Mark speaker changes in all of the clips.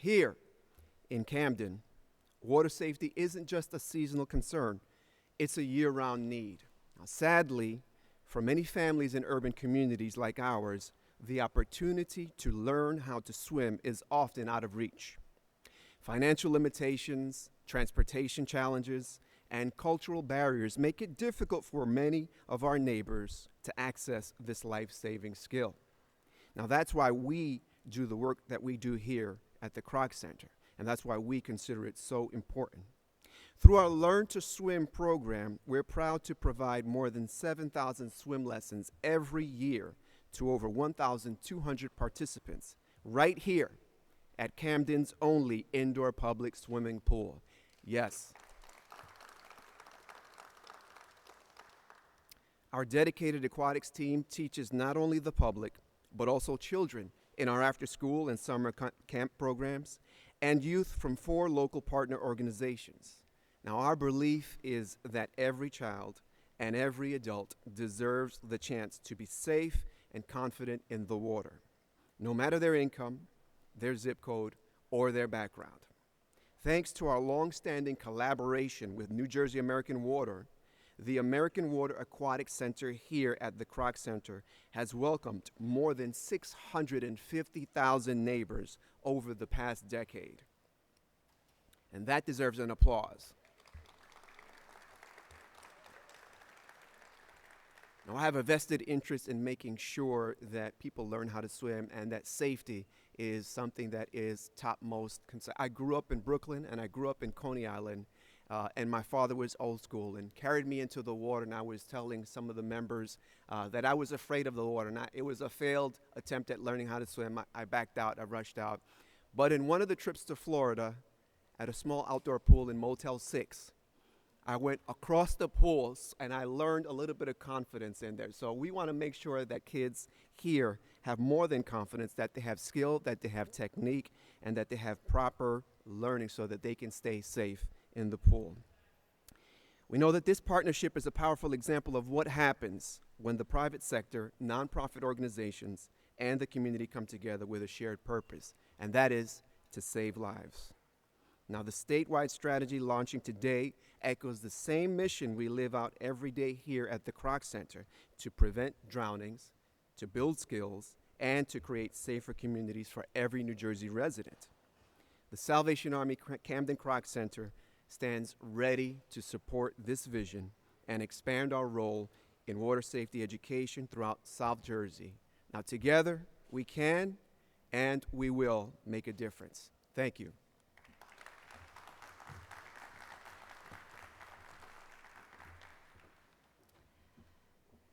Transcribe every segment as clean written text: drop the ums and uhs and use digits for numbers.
Speaker 1: Here in Camden, water safety isn't just a seasonal concern, it's a year-round need. Now, sadly, for many families in urban communities like ours, the opportunity to learn how to swim is often out of reach. Financial limitations, transportation challenges, and cultural barriers make it difficult for many of our neighbors to access this life-saving skill. Now, that's why we do the work that we do here at the Kroc Center, and that's why we consider it so important. Through our Learn to Swim program, we're proud to provide more than 7,000 swim lessons every year to over 1,200 participants right here at Camden's only indoor public swimming pool. Yes. Our dedicated aquatics team teaches not only the public, but also children in our after-school and summer camp programs, and youth from 4 local partner organizations. Now, our belief is that every child and every adult deserves the chance to be safe and confident in the water, no matter their income, their zip code, or their background. Thanks to our long-standing collaboration with New Jersey American Water, the American Water Aquatic Center here at the Kroc Center has welcomed more than 650,000 neighbors over the past decade. And that deserves an applause. Now, I have a vested interest in making sure that people learn how to swim and that safety is something that is topmost concern. I grew up in Brooklyn and I grew up in Coney Island, and my father was old school and carried me into the water, and I was telling some of the members that I was afraid of the water. And it was a failed attempt at learning how to swim. I backed out, I rushed out. But in one of the trips to Florida, at a small outdoor pool in Motel 6, I went across the pools and I learned a little bit of confidence in there. So we want to make sure that kids here have more than confidence, that they have skill, that they have technique, and that they have proper learning so that they can stay safe in the pool. We know that this partnership is a powerful example of what happens when the private sector, nonprofit organizations, and the community come together with a shared purpose, and that is to save lives. Now, the statewide strategy launching today echoes the same mission we live out every day here at the Kroc Center: to prevent drownings, to build skills, and to create safer communities for every New Jersey resident. The Salvation Army Camden Kroc Center stands ready to support this vision and expand our role in water safety education throughout South Jersey. Now, together, we can and we will make a difference. Thank you.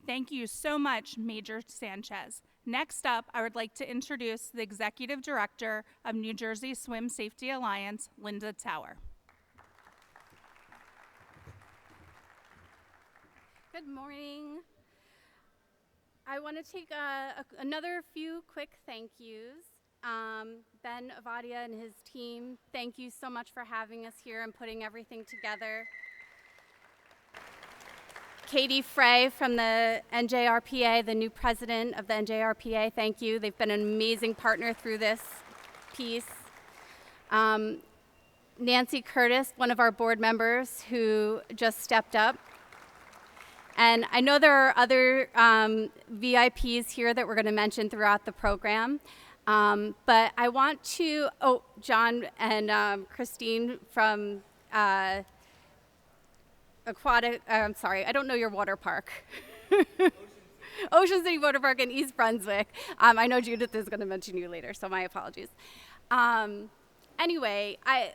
Speaker 2: Thank you so much, Major Sanchez. Next up, I would like to introduce the Executive Director of New Jersey Swim Safety Alliance, Linda Tower.
Speaker 3: Good morning. I want to take another few quick thank yous. Ben Avadia and his team, thank you so much for having us here and putting everything together. Katie Frey from the NJRPA, the new president of the NJRPA, thank you. They've been an amazing partner through this piece. Nancy Curtis, one of our board members who just stepped up. And I know there are other VIPs here that we're going to mention throughout the program. But I want to, John and Christine from Aquatic, I'm sorry, I don't know your water park. Ocean City Water Park in East Brunswick. I know Judith is going to mention you later, so my apologies. Anyway, I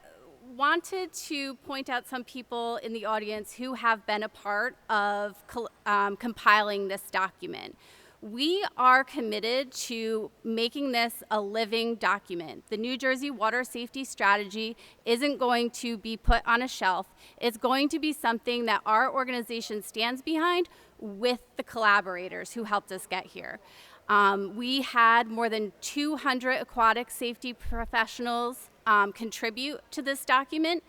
Speaker 3: wanted to point out some people in the audience who have been a part of compiling this document. We are committed to making this a living document. The New Jersey Water Safety Strategy isn't going to be put on a shelf. It's going to be something that our organization stands behind with the collaborators who helped us get here. We had more than 200 aquatic safety professionals contribute to this document,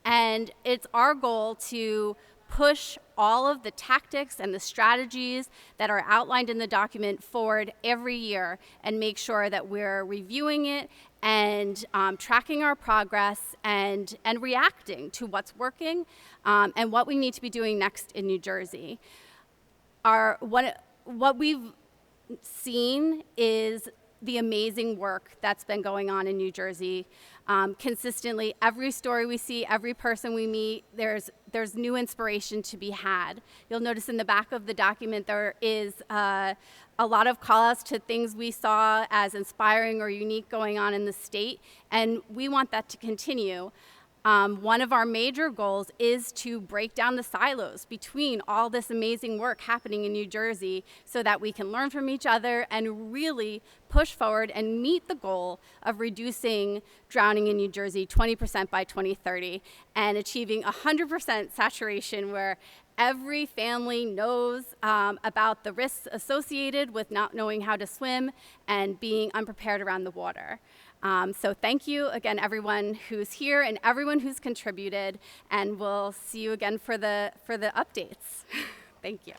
Speaker 3: and it's our goal to push all of the tactics and the strategies that are outlined in the document forward every year and make sure that we're reviewing it and tracking our progress and reacting to what's working and what we need to be doing next in New Jersey. What we've seen is the amazing work that's been going on in New Jersey. Consistently, every story we see, every person we meet, there's new inspiration to be had. You'll notice in the back of the document there is a lot of call-outs to things we saw as inspiring or unique going on in the state, and we want that to continue. One of our major goals is to break down the silos between all this amazing work happening in New Jersey so that we can learn from each other and really push forward and meet the goal of reducing drowning in New Jersey 20% by 2030 and achieving 100% saturation where every family knows about the risks associated with not knowing how to swim and being unprepared around the water. So thank you again, everyone who's here and everyone who's contributed, and we'll see you again for the updates. Thank you.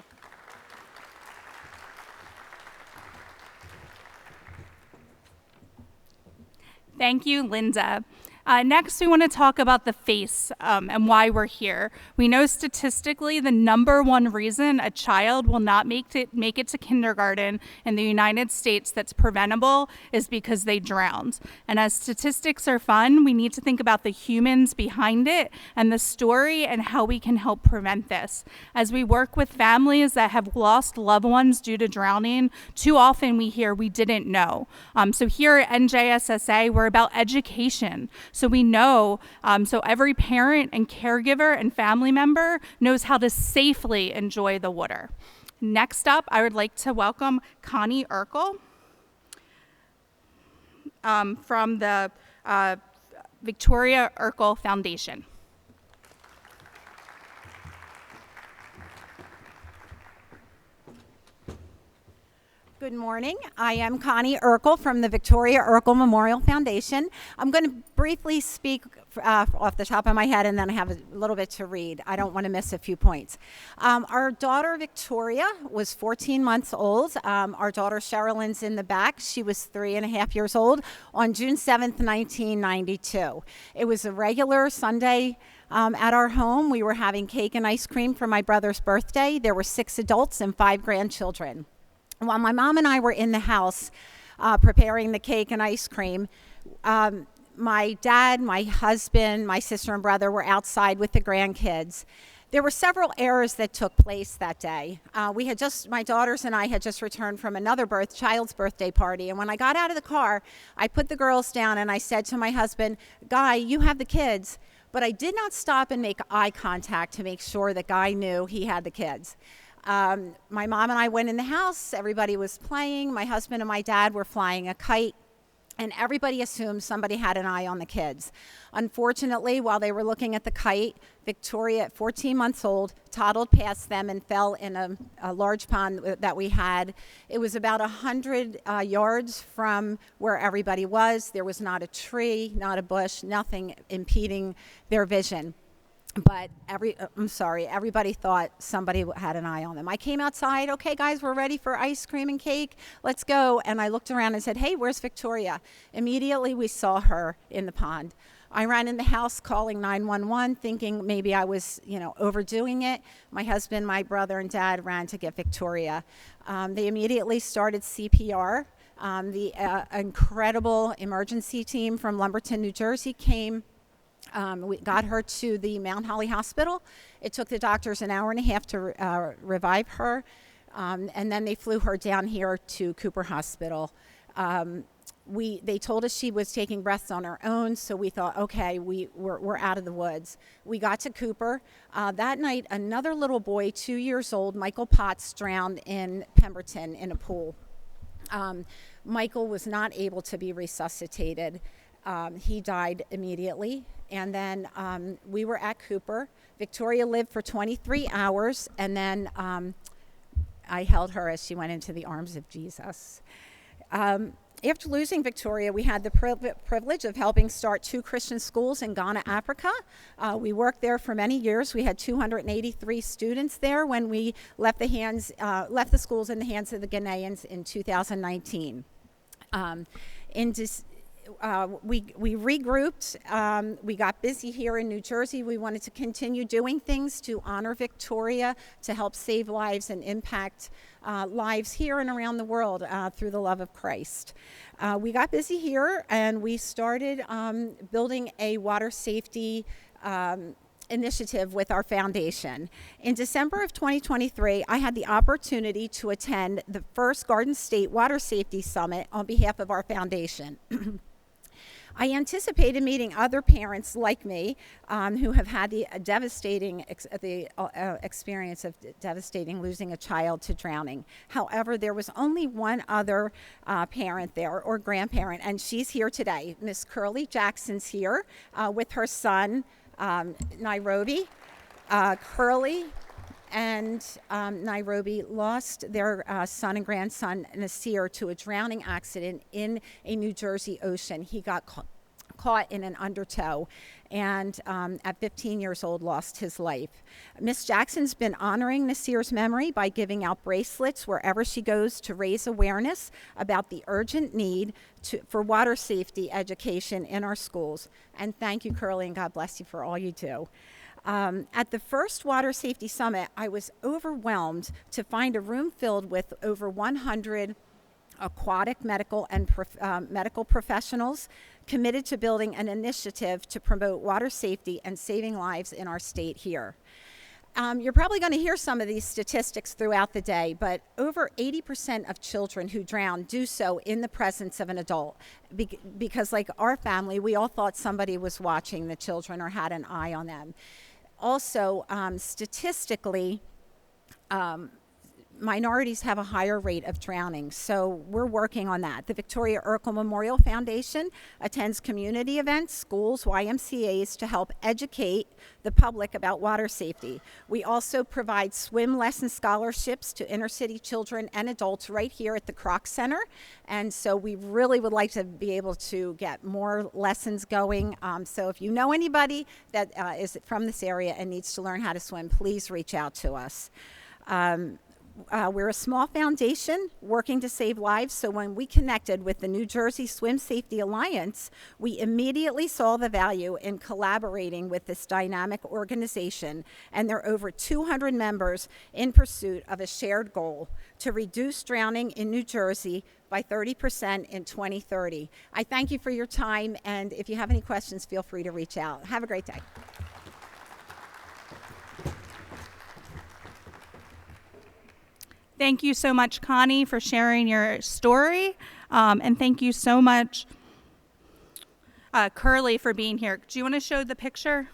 Speaker 2: Thank you, Linda. Next, we want to talk about the FACE and why we're here. We know statistically the #1 reason a child will not make it to kindergarten in the United States that's preventable is because they drowned. And as statistics are fun, we need to think about the humans behind it and the story and how we can help prevent this. As we work with families that have lost loved ones due to drowning, too often we hear we didn't know. So here at NJSSA, we're about education. So we know, so every parent and caregiver and family member knows how to safely enjoy the water. Next up, I would like to welcome Connie Urkel from the Victoria Urkel Foundation.
Speaker 4: Good morning. I am Connie Urkel from the Victoria Urkel Memorial Foundation. I'm going to briefly speak off the top of my head, and then I have a little bit to read. I don't want to miss a few points. Our daughter Victoria was 14 months old. Our daughter Sherilyn's in the back. She was 3.5 years old on June 7th, 1992. It was a regular Sunday at our home. We were having cake and ice cream for my brother's birthday. There were 6 adults and 5 grandchildren. While my mom and I were in the house preparing the cake and ice cream, my dad, my husband, my sister and brother were outside with the grandkids. There were several errors that took place that day. My daughters and I had just returned from another child's birthday party, and when I got out of the car, I put the girls down and I said to my husband, "Guy, you have the kids." But I did not stop and make eye contact to make sure that Guy knew he had the kids. My mom and I went in the house. Everybody was playing. My husband and my dad were flying a kite, and everybody assumed somebody had an eye on the kids. Unfortunately, while they were looking at the kite, Victoria, at 14 months old, toddled past them and fell in a large pond that we had. It was about 100 yards from where everybody was. There was not a tree, not a bush, nothing impeding their vision. But everybody thought somebody had an eye on them. I came outside, "Okay, guys, we're ready for ice cream and cake. Let's go." And I looked around and said, "Hey, where's Victoria?" Immediately, we saw her in the pond. I ran in the house calling 911, thinking maybe I was, overdoing it. My husband, my brother, and dad ran to get Victoria. They immediately started CPR. The incredible emergency team from Lumberton, New Jersey came. We got her to the Mount Holly Hospital. It took the doctors an hour and a half to revive her, and then they flew her down here to Cooper Hospital. They told us she was taking breaths on her own, so we thought, okay, we're out of the woods. We got to Cooper. That night, another little boy, 2 years old, Michael Potts, drowned in Pemberton in a pool. Michael was not able to be resuscitated. He died immediately. And then we were at Cooper. Victoria lived for 23 hours, and then I held her as she went into the arms of Jesus. After losing Victoria, we had the privilege of helping start 2 Christian schools in Ghana, Africa. We worked there for many years. We had 283 students there when we left the schools in the hands of the Ghanaians in 2019. we regrouped. We got busy here in New Jersey. We wanted to continue doing things to honor Victoria, to help save lives and impact lives here and around the world through the love of Christ. We got busy here, and we started building a water safety initiative with our foundation. In December of 2023, I had the opportunity to attend the first Garden State Water Safety Summit on behalf of our foundation. I anticipated meeting other parents like me who have had the devastating experience of devastating losing a child to drowning. However, there was only one other parent there, or grandparent, and she's here today. Miss Curly Jackson's here with her son, Nairobi. Curly and Nairobi lost their son and grandson Nasir to a drowning accident in a New Jersey ocean. He got caught in an undertow, and at 15 years old lost his life. Miss Jackson's been honoring Nasir's memory by giving out bracelets wherever she goes to raise awareness about the urgent need for water safety education in our schools. And thank you, Curly, and God bless you for all you do. At the first Water Safety Summit, I was overwhelmed to find a room filled with over 100 aquatic medical and medical professionals committed to building an initiative to promote water safety and saving lives in our state here. You're probably going to hear some of these statistics throughout the day, but over 80% of children who drown do so in the presence of an adult. Because like our family, we all thought somebody was watching the children or had an eye on them. Also, statistically, minorities have a higher rate of drowning, so we're working on that. The Victoria Urkel Memorial Foundation attends community events, schools, YMCAs to help educate the public about water safety. We also provide swim lesson scholarships to inner city children and adults right here at the Kroc Center, and so we really would like to be able to get more lessons going. So if you know anybody that is from this area and needs to learn how to swim, please reach out to us. We're a small foundation working to save lives, so when we connected with the New Jersey Swim Safety Alliance, we immediately saw the value in collaborating with this dynamic organization, and there are over 200 members in pursuit of a shared goal to reduce drowning in New Jersey by 30% in 2030. I thank you for your time, and if you have any questions, feel free to reach out. Have a great day.
Speaker 2: Thank you so much, Connie, for sharing your story. And thank you so much, Curly, for being here. Do you want to show the picture?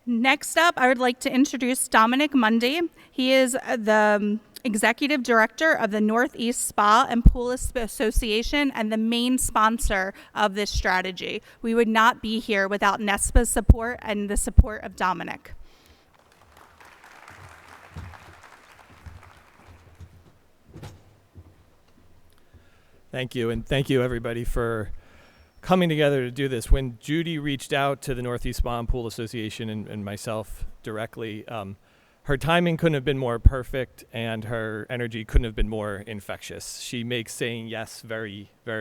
Speaker 2: Next up, I would like to introduce Dominic Mundy. He is the Executive Director of the Northeast Spa and Pool Association and the main sponsor of this strategy. We would not be here without NESPA's support and the support of Dominic.
Speaker 5: Thank you, and thank you everybody for coming together to do this. When Judy reached out to the Northeast Spa and Pool Association and myself directly, her timing couldn't have been more perfect, and her energy couldn't have been more infectious. She makes saying yes very, very